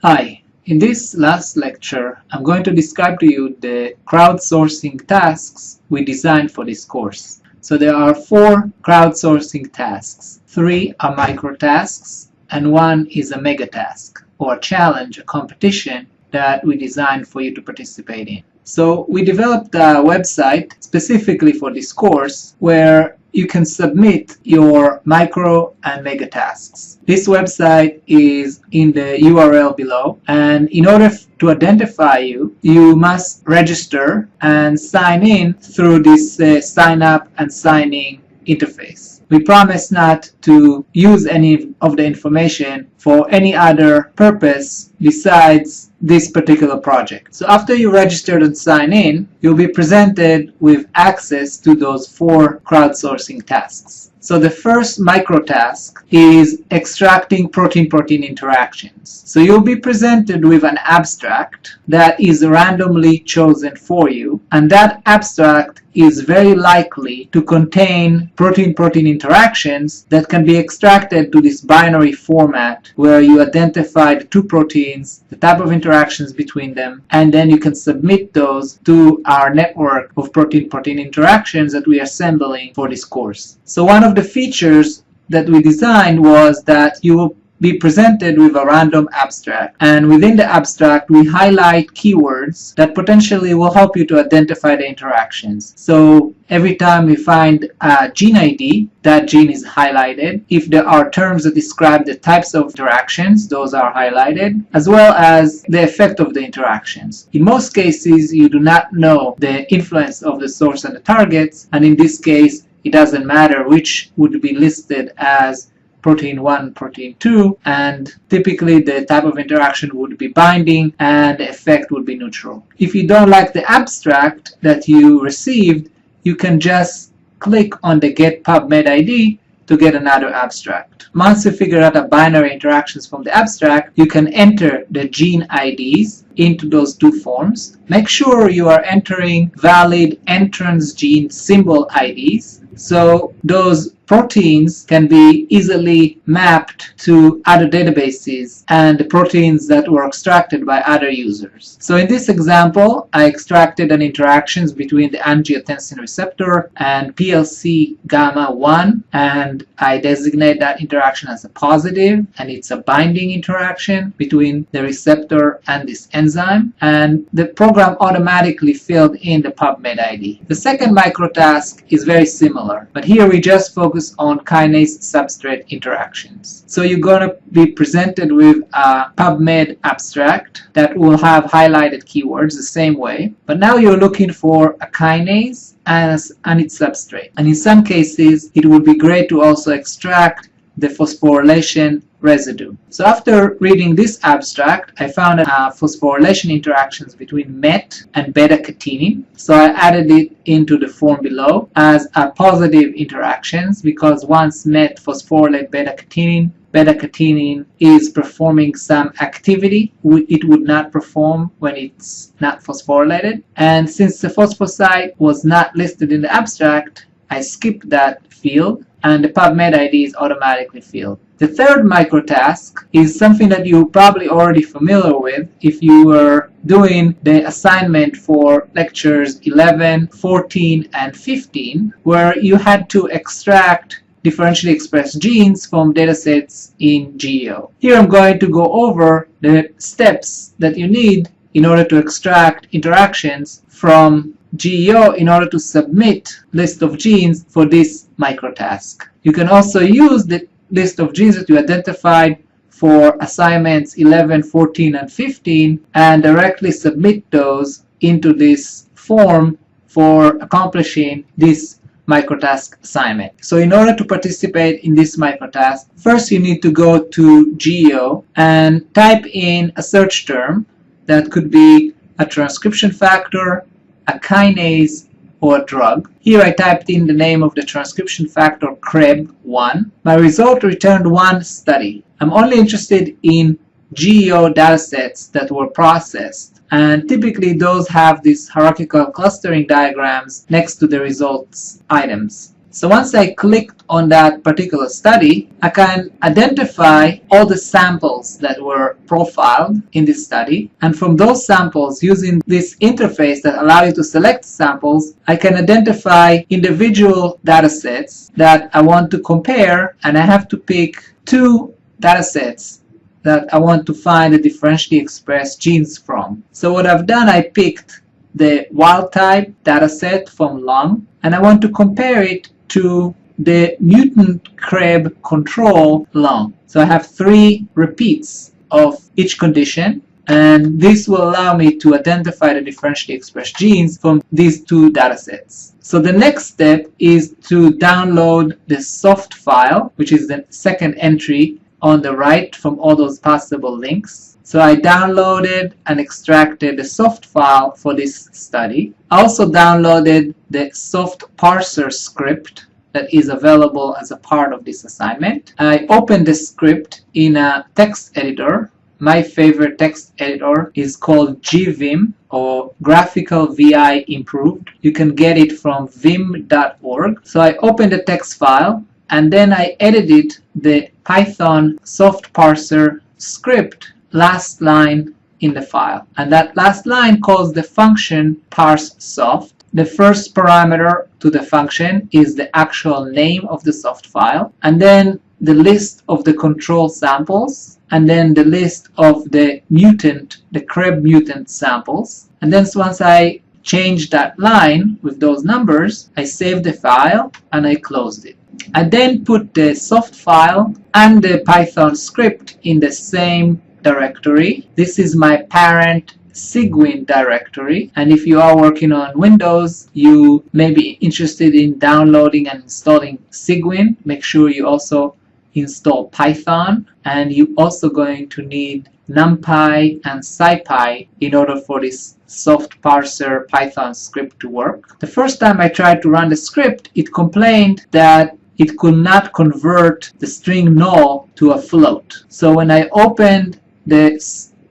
Hi, in this last lecture, I'm going to describe to you the crowdsourcing tasks we designed for this course. So there are 4 crowdsourcing tasks. 3 are micro tasks, and 1 is a megatask, or a challenge, a competition that we designed for you to participate in. So we developed a website specifically for this course where you can submit your micro and mega tasks. This website is in the URL below, and in order to identify you, you must register and sign in through this sign up and sign in interface. We promise not to use any of the information for any other purpose besides this particular project. So after you registered and sign in, you'll be presented with access to those 4 crowdsourcing tasks. So the first micro task is extracting protein-protein interactions. So you'll be presented with an abstract that is randomly chosen for you, and that abstract is very likely to contain protein-protein interactions that can be extracted to this binary format where you identify the 2 proteins, the type of interactions between them, and then you can submit those to our network of protein-protein interactions that we are assembling for this course. So one of the features that we designed was that you will be presented with a random abstract, and within the abstract we highlight keywords that potentially will help you to identify the interactions. So every time we find a gene ID, that gene is highlighted. If there are terms that describe the types of interactions, those are highlighted, as well as the effect of the interactions. In most cases, you do not know the influence of the source and the targets, and in this case it doesn't matter which would be listed as protein 1, protein 2, and typically the type of interaction would be binding and the effect would be neutral. If you don't like the abstract that you received, you can just click on the Get PubMed ID to get another abstract. Once you figure out the binary interactions from the abstract, you can enter the gene IDs into those 2 forms. Make sure you are entering valid entrance gene symbol IDs, so those proteins can be easily mapped to other databases and the proteins that were extracted by other users. So in this example, I extracted an interactions between the angiotensin receptor and PLC gamma 1, and I designate that interaction as a positive, and it's a binding interaction between the receptor and this enzyme, and the program automatically filled in the PubMed ID. The second microtask is very similar, but here we just focus on kinase-substrate interactions. So you're going to be presented with a PubMed abstract that will have highlighted keywords the same way, but now you're looking for a kinase and its substrate. And in some cases, it would be great to also extract the phosphorylation residue. So after reading this abstract, I found phosphorylation interactions between MET and beta-catenin. So I added it into the form below as a positive interactions, because once MET phosphorylate beta-catenin, beta-catenin is performing some activity it would not perform when it's not phosphorylated. And since the phosphosite was not listed in the abstract, I skipped that field, and the PubMed ID is automatically filled. The third microtask is something that you're probably already familiar with if you were doing the assignment for lectures 11, 14, and 15, where you had to extract differentially expressed genes from datasets in GEO. Here I'm going to go over the steps that you need in order to extract interactions from GEO in order to submit list of genes for this microtask. You can also use the list of genes that you identified for assignments 11, 14, and 15 and directly submit those into this form for accomplishing this microtask assignment. So in order to participate in this microtask, first you need to go to GEO and type in a search term that could be a transcription factor, a kinase, or a drug. Here I typed in the name of the transcription factor CREB1. My result returned 1 study. I'm only interested in GEO datasets that were processed, and typically those have these hierarchical clustering diagrams next to the results items. So once I clicked on that particular study, I can identify all the samples that were profiled in this study. And from those samples, using this interface that allows you to select samples, I can identify individual data sets that I want to compare, and I have to pick 2 data sets that I want to find the differentially expressed genes from. So what I've done, I picked the wild type data set from lung, and I want to compare it to the mutant CREB control lung. So I have 3 repeats of each condition, and this will allow me to identify the differentially expressed genes from these 2 data sets. So the next step is to download the soft file, which is the second entry on the right from all those possible links. So I downloaded and extracted the soft file for this study. I also downloaded the soft parser script that is available as a part of this assignment. I opened the script in a text editor. My favorite text editor is called GVim, or Graphical VI Improved. You can get it from vim.org. So I opened the text file, and then I edited the Python soft parser script last line in the file. And that last line calls the function parseSoft. The first parameter to the function is the actual name of the soft file, and then the list of the control samples, and then the list of the CREB mutant samples. And then once I changed that line with those numbers, I saved the file and I closed it. I then put the soft file and the Python script in the same directory. This is my parent Cygwin directory, and if you are working on Windows, you may be interested in downloading and installing Cygwin. Make sure you also install Python, and you're also going to need NumPy and SciPy in order for this soft parser Python script to work. The first time I tried to run the script, it complained that it could not convert the string null to a float. So when I opened the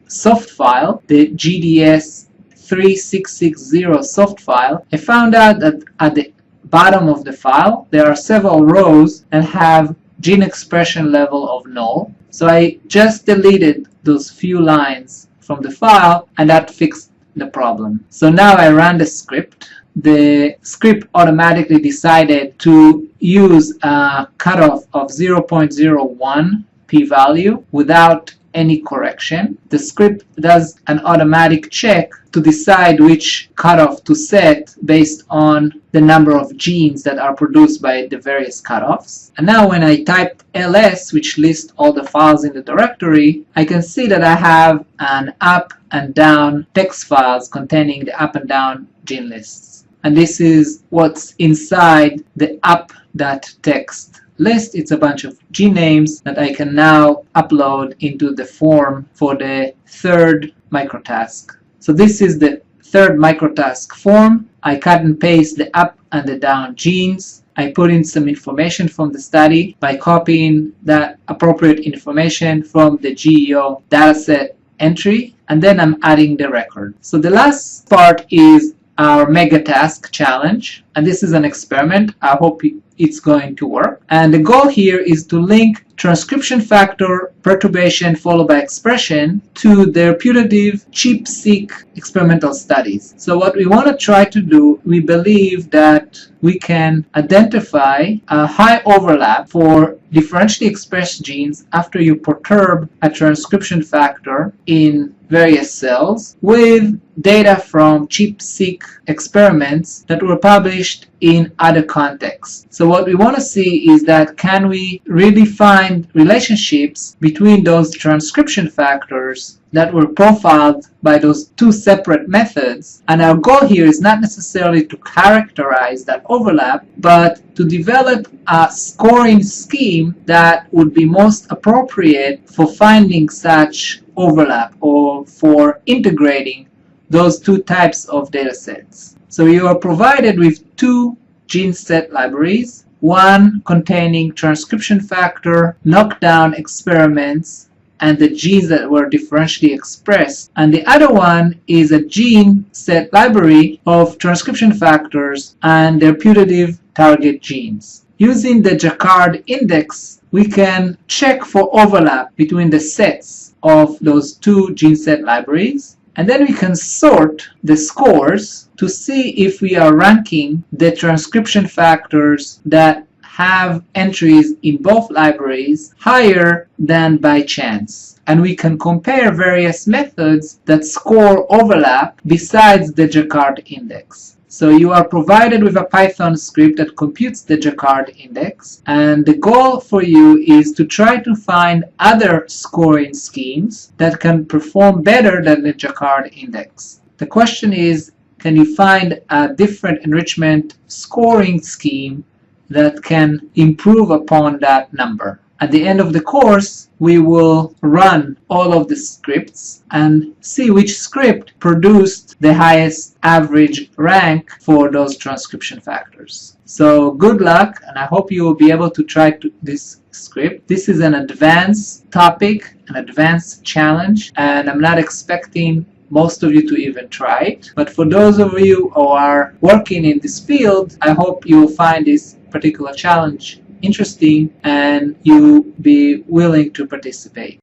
soft file, the GDS3660 soft file, I found out that at the bottom of the file there are several rows that have gene expression level of null. So I just deleted those few lines from the file, and that fixed the problem. So now I ran the script. The script automatically decided to use a cutoff of 0.01 p-value without any correction. The script does an automatic check to decide which cutoff to set based on the number of genes that are produced by the various cutoffs. And now when I type ls, which lists all the files in the directory, I can see that I have an up and down text files containing the up and down gene lists. And this is what's inside the up.txt list. It's a bunch of gene names that I can now upload into the form for the third microtask. So this is the third microtask form. I cut and paste the up and the down genes. I put in some information from the study by copying that appropriate information from the GEO dataset entry, and then I'm adding the record. So the last part is our Megatask challenge, and this is an experiment. I hope it's going to work. And the goal here is to link transcription factor, perturbation followed by expression to their putative ChIP-seq experimental studies. So what we want to try to do, we believe that we can identify a high overlap for differentially expressed genes after you perturb a transcription factor in various cells with data from ChIP-seq experiments that were published in other contexts. So what we want to see is that can we really find relationships between those transcription factors that were profiled by those two separate methods. And our goal here is not necessarily to characterize that overlap, but to develop a scoring scheme that would be most appropriate for finding such overlap or for integrating those two types of data sets. So you are provided with two gene set libraries, one containing transcription factor knockdown experiments and the genes that were differentially expressed. And the other one is a gene set library of transcription factors and their putative target genes. Using the Jacquard index, we can check for overlap between the sets of those two gene set libraries, and then we can sort the scores to see if we are ranking the transcription factors that have entries in both libraries higher than by chance. And we can compare various methods that score overlap besides the Jacquard index. So you are provided with a Python script that computes the Jacquard index, and the goal for you is to try to find other scoring schemes that can perform better than the Jacquard index. The question is, can you find a different enrichment scoring scheme that can improve upon that number? At the end of the course, we will run all of the scripts and see which script produced the highest average rank for those transcription factors. So good luck, and I hope you will be able to try this script. This is an advanced topic, an advanced challenge, and I'm not expecting most of you to even try it. But for those of you who are working in this field, I hope you will find this particular challenge interesting and you be willing to participate.